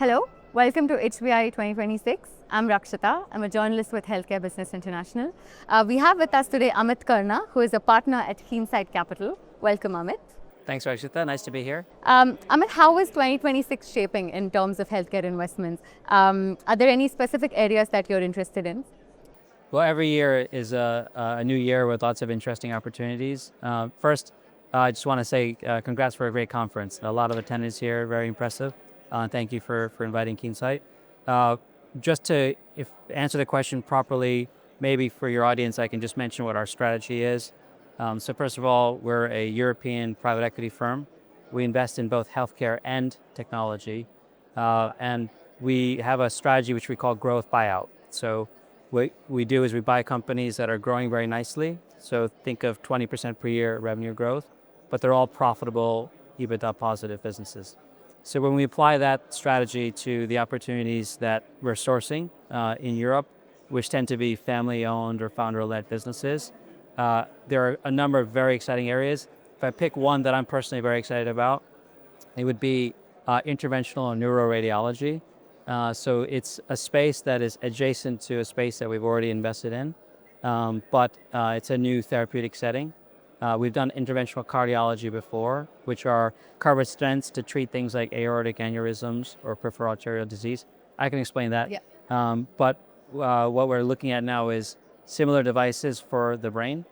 Hello, welcome to HBI 2026. I'm Rakshitha. I'm a journalist with Healthcare Business International. We have with us today Amit Karna, who is a partner at Keensight Capital. Welcome, Amit. Thanks, Rakshitha. Nice to be here. Amit, how is 2026 shaping in terms of healthcare investments? Are there any specific areas that you're interested in? Well, every year is a new year with lots of interesting opportunities. First, I just want to say congrats for a great conference. A lot of attendance here, very impressive. Thank you for inviting Keensight. Just to answer the question properly, maybe for your audience, I can just mention what our strategy is. So first of all, we're a European private equity firm. We invest in both healthcare and technology. And we have a strategy which we call growth buyout. So what we do is we buy companies that are growing very nicely. So think of 20% per year revenue growth, but they're all profitable, EBITDA positive businesses. So when we apply that strategy to the opportunities that we're sourcing in Europe, which tend to be family-owned or founder-led businesses, there are a number of very exciting areas. If I pick one that I'm personally very excited about, it would be interventional neuroradiology. So it's a space that is adjacent to a space that we've already invested in, but it's a new therapeutic setting. We've done interventional cardiology before, which are cardiac stents to treat things like aortic aneurysms or peripheral arterial disease. I can explain that. Yeah. But what we're looking at now is similar devices for the brain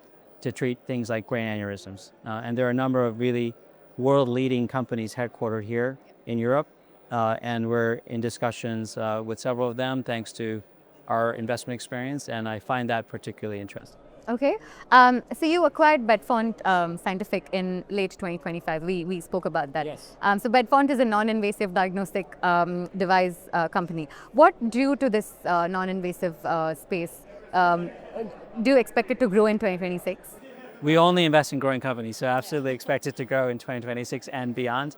to treat things like brain aneurysms. And there are a number of really world-leading companies headquartered here in Europe. And we're in discussions with several of them thanks to our investment experience. And I find that particularly interesting. Okay. So you acquired Bedfont Scientific in late 2025. We spoke about that. Yes. So Bedfont is a non-invasive diagnostic device company. What drew to this non-invasive space? Do you expect it to grow in 2026? We only invest in growing companies, so absolutely expect it to grow in 2026 and beyond.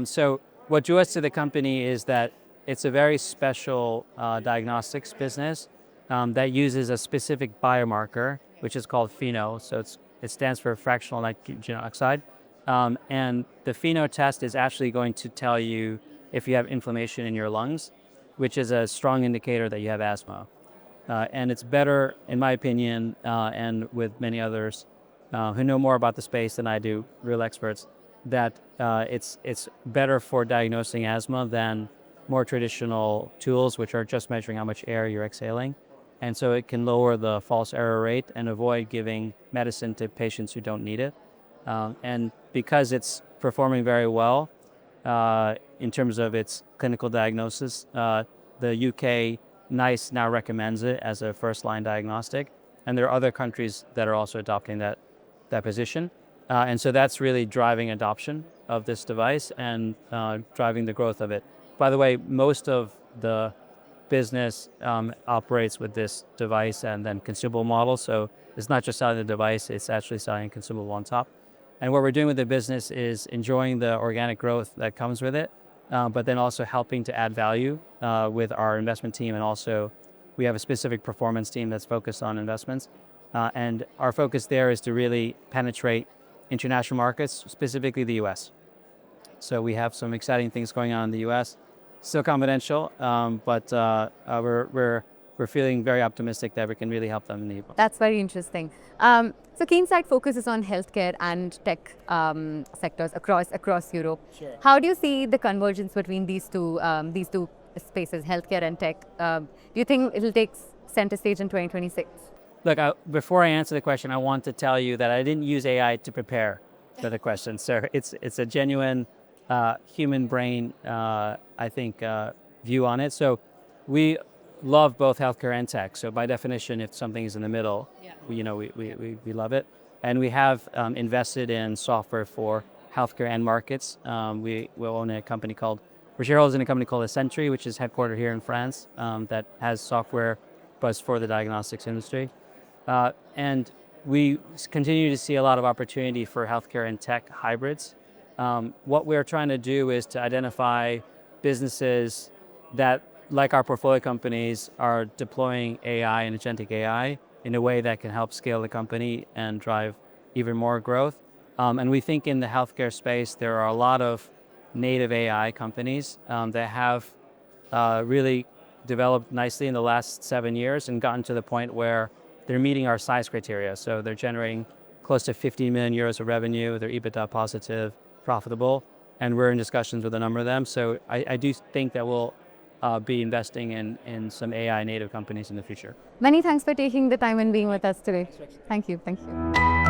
So what drew us to the company is that it's a very special diagnostics business that uses a specific biomarker, which is called FeNO. So it stands for fractional nitrogen oxide. And the FeNO test is actually going to tell you if you have inflammation in your lungs, which is a strong indicator that you have asthma. And it's better, in my opinion, and with many others who know more about the space than I do, real experts, that it's better for diagnosing asthma than more traditional tools, which are just measuring how much air you're exhaling. And so it can lower the false error rate and avoid giving medicine to patients who don't need it. And because it's performing very well in terms of its clinical diagnosis, the UK NICE now recommends it as a first-line diagnostic. And there are other countries that are also adopting that position. And so that's really driving adoption of this device and driving the growth of it. By the way, most of the business operates with this device and then consumable model. So it's not just selling the device, it's actually selling a consumable on top. And what we're doing with the business is enjoying the organic growth that comes with it, but then also helping to add value with our investment team. And also we have a specific performance team that's focused on investments. And our focus there is to really penetrate international markets, specifically the US. So we have some exciting things going on in the US. Still confidential, but we're feeling very optimistic that we can really help them in the US. That's very interesting. So Keensight focuses on healthcare and tech sectors across Europe. Sure. How do you see the convergence between these two spaces, healthcare and tech? Do you think it'll take center stage in 2026? Look, before I answer the question, I want to tell you that I didn't use AI to prepare for the question. So it's a genuine human brain, I think, view on it. So we love both healthcare and tech. So by definition, if something is in the middle, we love it. And we have invested in software for healthcare and markets. We own a company we're shareholders in a company called Essentry, which is headquartered here in France, that has software but for the diagnostics industry. And we continue to see a lot of opportunity for healthcare and tech hybrids. What we're trying to do is to identify businesses that, like our portfolio companies, are deploying AI and agentic AI in a way that can help scale the company and drive even more growth. And we think in the healthcare space, there are a lot of native AI companies that have really developed nicely in the last 7 years and gotten to the point where they're meeting our size criteria. So they're generating close to 15 million euros of revenue. They're EBITDA positive, profitable, and we're in discussions with a number of them. So I do think that we'll be investing in some AI native companies in the future. Many thanks for taking the time and being with us today. Thank you. Thank you.